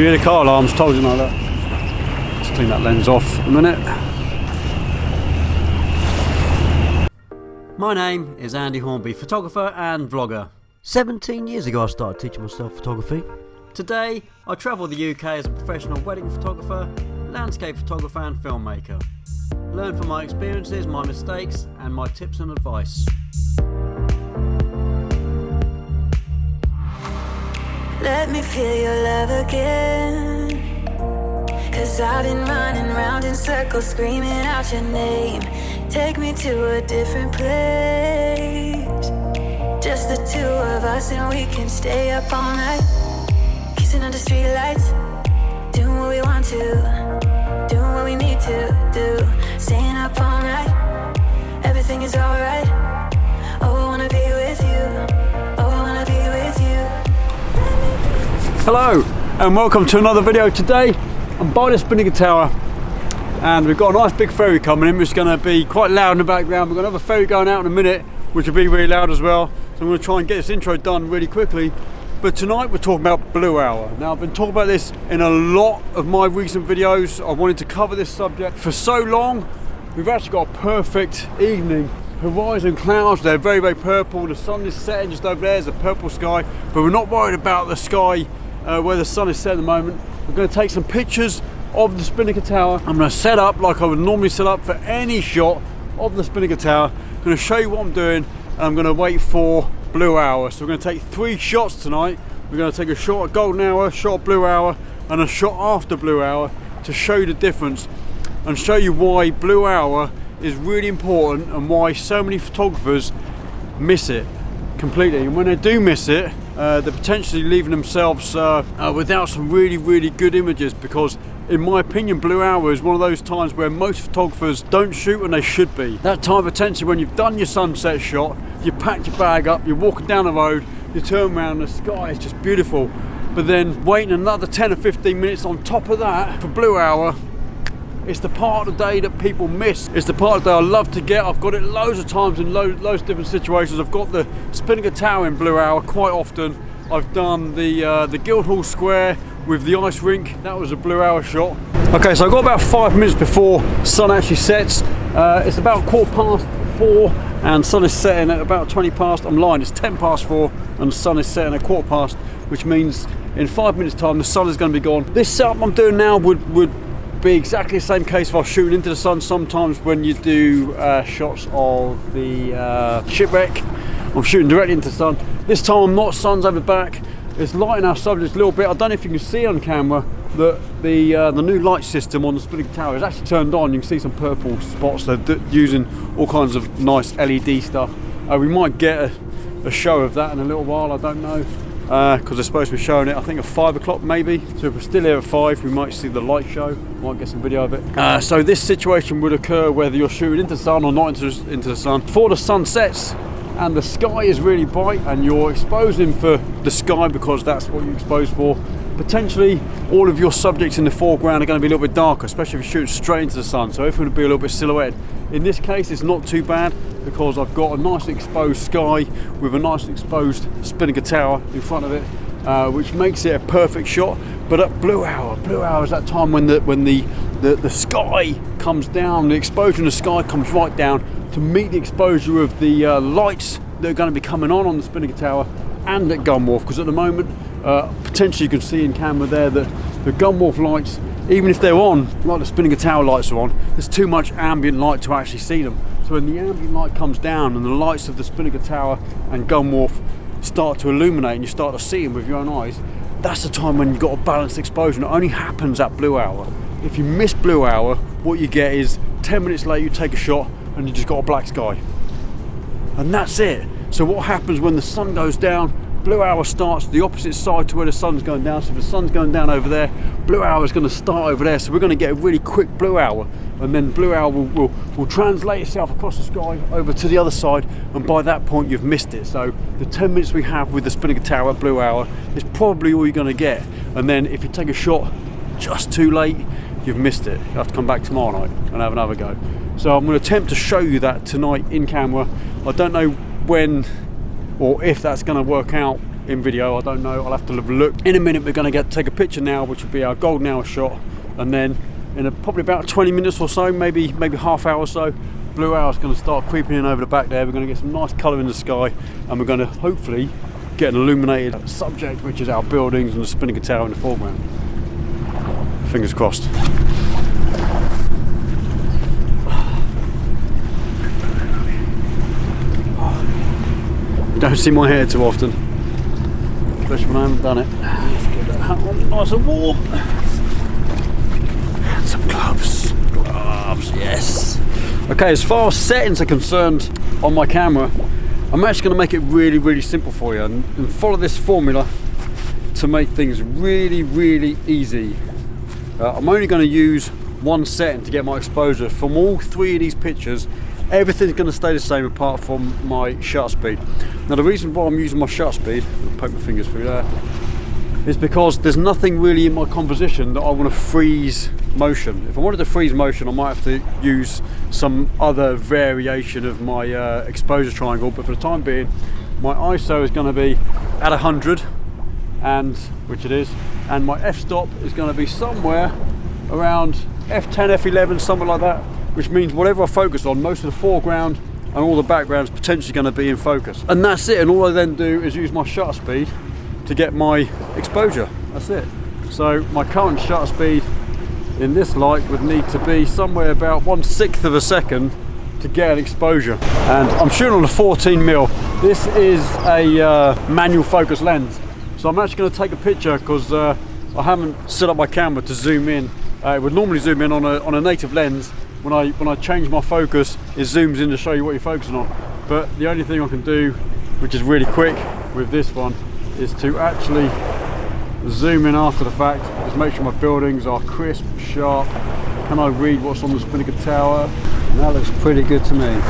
You hear the car alarms, told you like that. Let's clean that lens off a minute. My name is Andy Hornby, photographer and vlogger. 17 years ago I started teaching myself photography. Today I travel the UK as a professional wedding photographer, landscape photographer and filmmaker. Learn from my experiences, my mistakes and my tips and advice. Let me feel your love again, 'cause I've been running round in circles screaming out your name. Take me to a different place, just the two of us and we can stay up all night, kissing under street lights, doing what we want to, doing what we need to do, staying up all night, everything is alright. Oh, I wanna be with you, oh, I wanna be with you. Hello and welcome to another video. Today I'm by the Spinnaker Tower and we've got a nice big ferry coming in which is going to be quite loud in the background. We're going to have a ferry going out in a minute which will be really loud as well, so I'm going to try and get this intro done really quickly. But tonight we're talking about blue hour. Now I've been talking about this in a lot of my recent videos. I wanted to cover this subject for so long. We've actually got a perfect evening. Horizon clouds, they're very, very purple. The sun is setting just over there, there's a purple sky, but we're not worried about the sky where the sun is set at the moment. We're going to take some pictures of the Spinnaker Tower. I'm going to set up like I would normally set up for any shot of the Spinnaker Tower. I'm going to show you what I'm doing and I'm going to wait for blue hour. So we're going to take 3 shots tonight. We're going to take a shot at golden hour, a shot at blue hour and a shot after blue hour to show you the difference and show you why blue hour is really important and why so many photographers miss it completely. And when they do miss it, they're potentially leaving themselves without some really, really good images, because in my opinion blue hour is one of those times where most photographers don't shoot when they should be. That time potentially when you've done your sunset shot, you packed your bag up, you're walking down the road, you turn around, the sky is just beautiful, but then waiting another 10 or 15 minutes on top of that for blue hour, it's the part of the day that people miss. It's the part of the day I love to get. I've got it loads of times in loads of different situations. I've got the Spinnaker Tower in blue hour quite often. I've done the Guildhall Square with the ice rink. That was a blue hour shot. Okay, so I've got about 5 minutes before sun actually sets. It's about 4:15 and sun is setting at about 20 past. I'm lying, it's 10 past 4 and the sun is setting at 4:15 past, which means in 5 minutes time the sun is going to be gone. This setup I'm doing now would be exactly the same case if I was shooting into the sun. Sometimes when you do shots of the shipwreck, I'm shooting directly into the sun. This time I'm not, sun's over the back. It's lighting our subject a little bit. I don't know if you can see on camera that the new light system on the Spinnaker Tower is actually turned on. You can see some purple spots. They're using all kinds of nice LED stuff. We might get a show of that in a little while, I don't know. Because they're supposed to be showing it, I think at 5 o'clock maybe. So if we're still here at 5, we might see the light show, might get some video of it. So this situation would occur whether you're shooting into the sun or not into the sun. Before the sun sets and the sky is really bright and you're exposing for the sky because that's what you expose for, potentially all of your subjects in the foreground are going to be a little bit darker, especially if you're shooting straight into the sun, so everything will be a little bit silhouetted. In this case it's not too bad because I've got a nice exposed sky with a nice exposed Spinnaker Tower in front of it, which makes it a perfect shot. But at blue hour is that time when the sky comes down, the exposure in the sky comes right down to meet the exposure of the lights that are going to be coming on the Spinnaker Tower and at Gunwharf, because at the moment potentially you can see in camera there that the Gunwharf lights, even if they're on like the Spinnaker Tower lights are on, there's too much ambient light to actually see them. So when the ambient light comes down and the lights of the Spinnaker Tower and Gunwharf start to illuminate and you start to see them with your own eyes, that's the time when you've got a balanced exposure. It only happens at blue hour. If you miss blue hour, what you get is 10 minutes later you take a shot and you just got a black sky. And that's it. So what happens when the sun goes down, blue hour starts the opposite side to where the sun's going down. So if the sun's going down over there, blue hour is going to start over there. So we're going to get a really quick blue hour, and then blue hour will translate itself across the sky over to the other side, and by that point you've missed it. So the 10 minutes we have with the Spinnaker Tower at blue hour is probably all you're going to get. And then if you take a shot just too late, you've missed it. You have to come back tomorrow night and have another go. So I'm going to attempt to show you that tonight in camera. I don't know when or if that's going to work out in video, I don't know, I'll have to have a look. In a minute we're going to take a picture now, which will be our golden hour shot, and then in probably about 20 minutes or so, maybe half hour or so, blue hour is going to start creeping in over the back there. We're going to get some nice colour in the sky, and we're going to hopefully get an illuminated subject, which is our buildings and the spinnaker tower in the foreground. Fingers crossed. Don't see my hair too often, especially when I haven't done it. Let's get that hat on nice and warm. And some gloves. Gloves, yes. Okay, as far as settings are concerned on my camera, I'm actually going to make it really simple for you and follow this formula to make things really easy. I'm only going to use one setting to get my exposure from all three of these pictures. Everything's going to stay the same apart from my shutter speed. Now the reason why I'm using my shutter speed, I'll poke my fingers through there, is because there's nothing really in my composition that I want to freeze motion. If I wanted to freeze motion, I might have to use some other variation of my exposure triangle, but for the time being my ISO is going to be at 100, and which it is, and my f-stop is going to be somewhere around f10, f11, something like that, which means whatever I focus on, most of the foreground and all the background is potentially going to be in focus. And that's it, and all I then do is use my shutter speed to get my exposure. That's it. So my current shutter speed in this light would need to be somewhere about 1/6 of a second to get an exposure. And I'm shooting on a 14mm. This is a manual focus lens. So I'm actually going to take a picture because I haven't set up my camera to zoom in. It would normally zoom in on a native lens. When I change my focus, it zooms in to show you what you're focusing on. But the only thing I can do, which is really quick with this one, is to actually zoom in after the fact, just make sure my buildings are crisp, sharp. Can I read what's on the spinnaker tower? And that looks pretty good to me.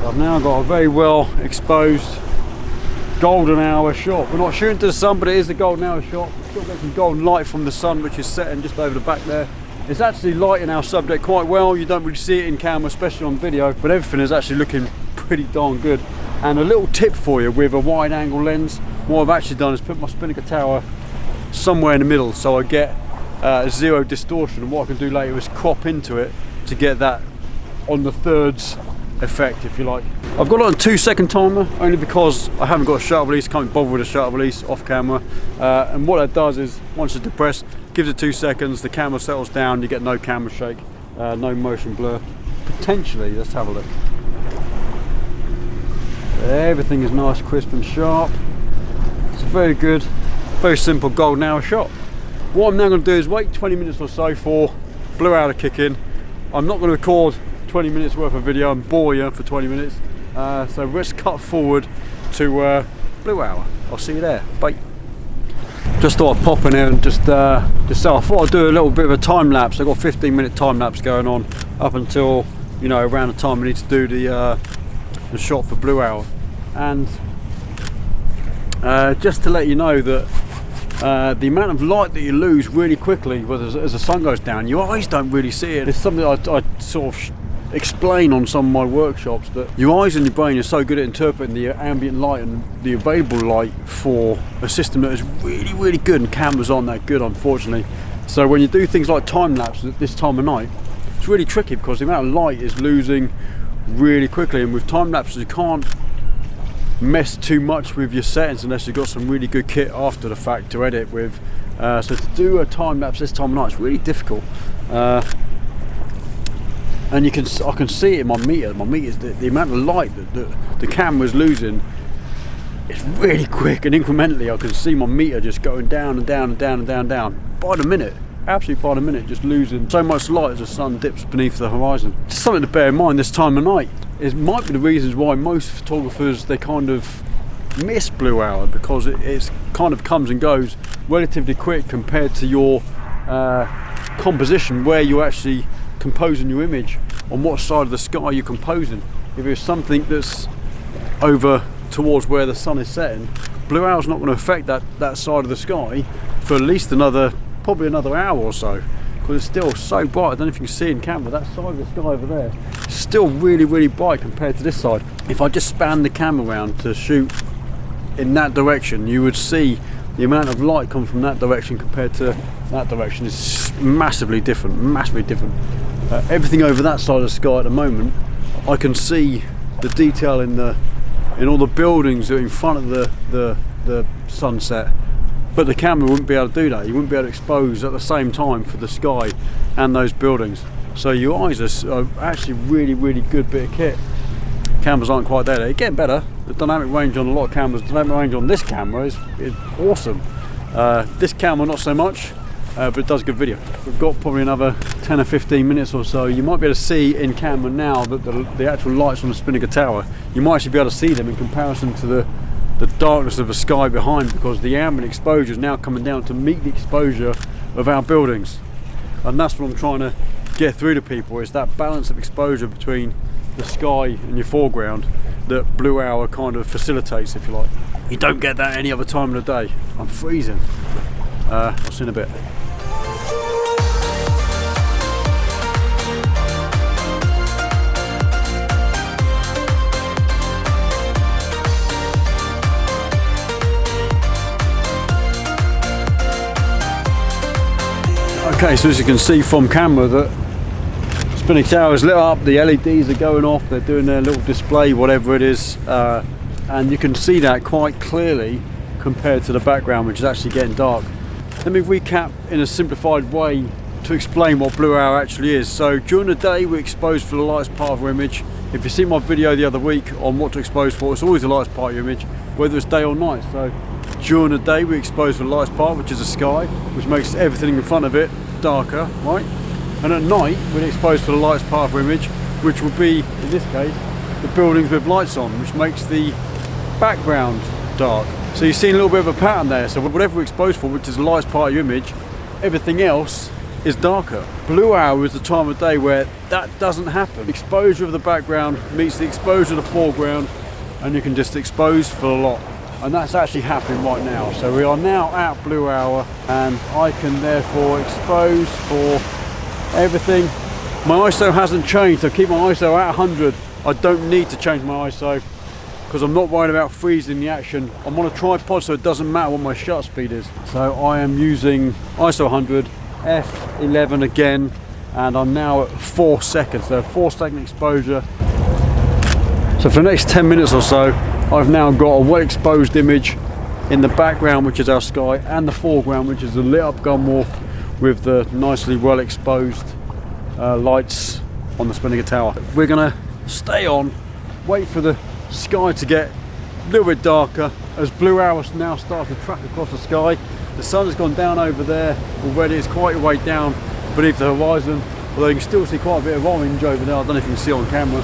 So I've now got a very well exposed golden hour shot. We're not shooting to the sun, but it is the golden hour shot. Still get some golden light from the sun, which is setting just over the back there. It's actually lighting our subject quite well. You don't really see it in camera, especially on video, but everything is actually looking pretty darn good. And a little tip for you with a wide angle lens, what I've actually done is put my spinnaker tower somewhere in the middle so I get zero distortion, and what I can do later is crop into it to get that on the thirds effect, if you like. I've got it on a 2-second timer only because I haven't got a shutter release, can't bother with a shutter release off camera, and what that does is once it's depressed, gives it 2 seconds, the camera settles down, you get no camera shake, no motion blur. Potentially, let's have a look. Everything is nice, crisp and sharp. It's a very good, very simple golden hour shot. What I'm now going to do is wait 20 minutes or so for blue hour to kick in. I'm not going to record 20 minutes worth of video and bore you for 20 minutes. So let's cut forward to blue hour. I'll see you there. Bye. Just thought I'd pop in here and just so I thought I'd do a little bit of a time lapse. I've got a 15-minute time lapse going on up until, you know, around the time we need to do the shot for blue hour. And just to let you know that the amount of light that you lose really quickly as the sun goes down, your eyes don't really see it. It's something I sort of explain on some of my workshops, that your eyes and your brain are so good at interpreting the ambient light and the available light for a system that is really good, and cameras aren't that good, unfortunately. So when you do things like time lapse at this time of night, it's really tricky because the amount of light is losing really quickly, and with time lapses you can't mess too much with your settings unless you've got some really good kit after the fact to edit with. So to do a time lapse this time of night is really difficult. And I can see it in my meter. My meter's the amount of light that the camera's losing is really quick, and incrementally I can see my meter just going down and down and down and down and down by the minute. Absolutely by the minute, just losing so much light as the sun dips beneath the horizon. Just something to bear in mind this time of night. It might be the reasons why most photographers, they kind of miss blue hour, because it's kind of comes and goes relatively quick compared to your composition, where you're actually composing your image, on what side of the sky you're composing. If it's something that's over towards where the sun is setting, blue hour's not going to affect that side of the sky for at least probably another hour or so, because it's still so bright. I don't know if you can see in camera, that side of the sky over there is still really bright compared to this side. If I just span the camera around to shoot in that direction, you would see the amount of light come from that direction compared to that direction is massively different, everything over that side of the sky at the moment, I can see the detail in all the buildings that are in front of the sunset, but the camera wouldn't be able to do that. You wouldn't be able to expose at the same time for the sky and those buildings. So your eyes are actually really good bit of kit. Cameras aren't quite there. They're getting better. The dynamic range on a lot of cameras, the dynamic range on this camera is awesome. This camera not so much, but it does good video. We've got probably another 10 or 15 minutes or so. You might be able to see in camera now that the actual lights on the Spinnaker Tower, you might actually be able to see them in comparison to the darkness of the sky behind, because the ambient exposure is now coming down to meet the exposure of our buildings. And that's what I'm trying to get through to people, is that balance of exposure between the sky and your foreground that Blue Hour kind of facilitates, if you like. You don't get that any other time of the day. I'm freezing. I'll see you in a bit. Okay, so as you can see from camera, that Spinnaker Tower is lit up, the LEDs are going off, they're doing their little display, whatever it is, and you can see that quite clearly compared to the background, which is actually getting dark. Let me recap in a simplified way to explain what Blue Hour actually is. So during the day we expose for the lightest part of our image. If you see my video the other week on what to expose for, it's always the lightest part of your image, whether it's day or night. So during the day we expose for the lightest part, which is the sky, which makes everything in front of it darker, right? And at night we'd expose for the lightest part of our image, which will be, in this case, the buildings with lights on, which makes the background dark. So you're seeing a little bit of a pattern there. So whatever we expose for, which is the lightest part of your image, everything else is darker. Blue Hour is the time of day where that doesn't happen. Exposure of the background meets the exposure of the foreground, and you can just expose for a lot. And that's actually happening right now. So we are now at Blue Hour, and I can therefore expose for everything. My ISO hasn't changed, so keep my ISO at 100. I don't need to change my ISO because I'm not worried about freezing the action. I'm on a tripod, so it doesn't matter what my shutter speed is. So I am using ISO 100, f11 again, and I'm now at 4 seconds, so 4-second exposure. So for the next 10 minutes or so, I've now got a well exposed image in the background, which is our sky, and the foreground, which is the lit up gun wharf with the nicely well exposed lights on the Spinnaker Tower. We're gonna stay on, wait for the sky to get a little bit darker as Blue Hour now starts to track across the sky. The sun has gone down over there already, it's quite a way down beneath the horizon, although you can still see quite a bit of orange over there. I don't know if you can see on camera.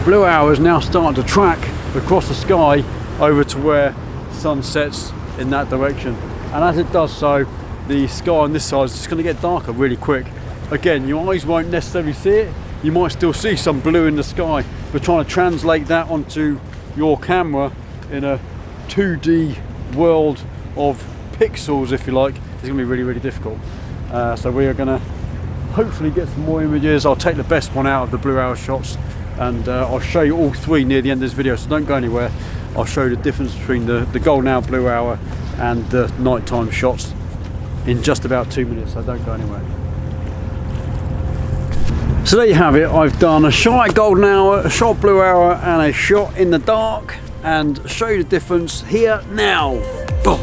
Blue Hour is now starting to track across the sky over to where the sun sets in that direction, and as it does so, the sky on this side is just going to get darker really quick. Again, your eyes won't necessarily see it, you might still see some blue in the sky, but trying to translate that onto your camera in a 2D world of pixels, if you like, is going to be really difficult. So we are going to hopefully get some more images. I'll take the best one out of the Blue Hour shots, and I'll show you all three near the end of this video, so don't go anywhere. I'll show you the difference between the golden hour, Blue Hour and the nighttime shots in just about 2 minutes, so don't go anywhere. So there you have it. I've done a shot at golden hour, a shot Blue Hour, and a shot in the dark, and show you the difference here now. Boom.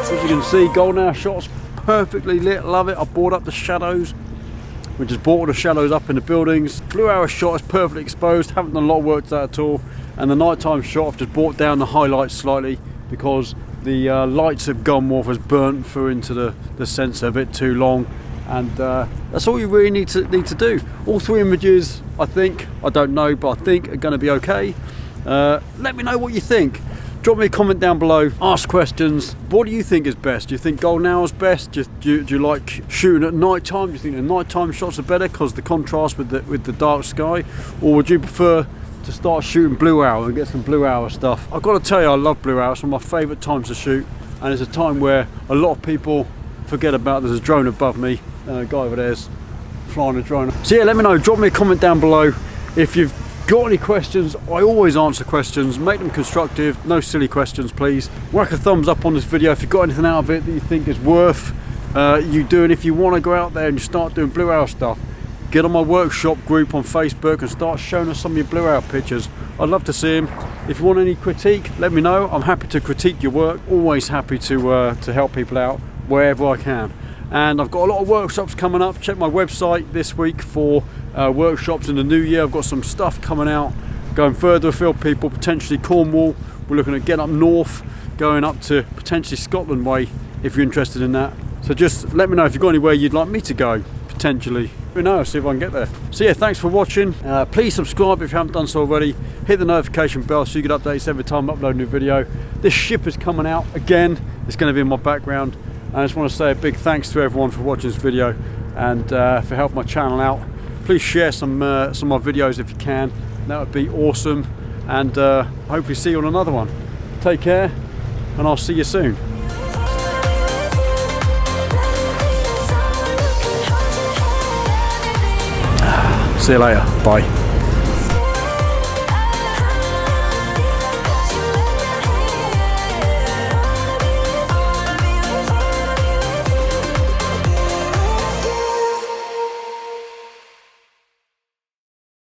As you can see, golden hour shots perfectly lit, love it. I brought up the shadows, which has brought the shadows up in the buildings. Blue Hour shot is perfectly exposed, haven't done a lot of work to that at all. And the nighttime shot, I've just brought down the highlights slightly because the lights of gun wharf has burnt through into the sensor a bit too long. And that's all you really need to do. All three images, I think, I don't know, but I think are going to be okay. Let me know what you think. Drop me a comment down below, ask questions. What do you think is best? Do you think golden hour is best? Do you like shooting at night time? Do you think the nighttime shots are better because the contrast with the dark sky? Or would you prefer to to start shooting blue hour and get some blue hour stuff. I've got to tell you, I love blue hour. It's one of my favourite times to shoot, and it's a time where a lot of people forget about. There's a drone above me, a guy over there's flying a drone. So yeah, let me know, drop me a comment down below if you've got any questions. I always answer questions, make them constructive, no silly questions please. Whack a thumbs up on this video if you've got anything out of it that you think is worth you doing. If you want to go out there and you start doing blue hour stuff, get on my workshop group on Facebook and start showing us some of your blue hour pictures. I'd love to see them. If you want any critique, let me know. I'm happy to critique your work, always happy to help people out wherever I can. And I've got a lot of workshops coming up. Check my website this week for workshops in the new year. I've got some stuff coming out, going further afield, people, potentially Cornwall. We're looking at getting up north, going up to potentially Scotland way, if you're interested in that. So just let me know if you've got anywhere you'd like me to go, potentially. Let me know, see if I can get there. So yeah, thanks for watching. Please subscribe if you haven't done so already. Hit the notification bell so you get updates every time I upload a new video. This ship is coming out again. It's going to be in my background. I just want to say a big thanks to everyone for watching this video and for helping my channel out. Please share some of my videos if you can. That would be awesome. And hopefully see you on another one. Take care, and I'll see you soon. See you later. Bye.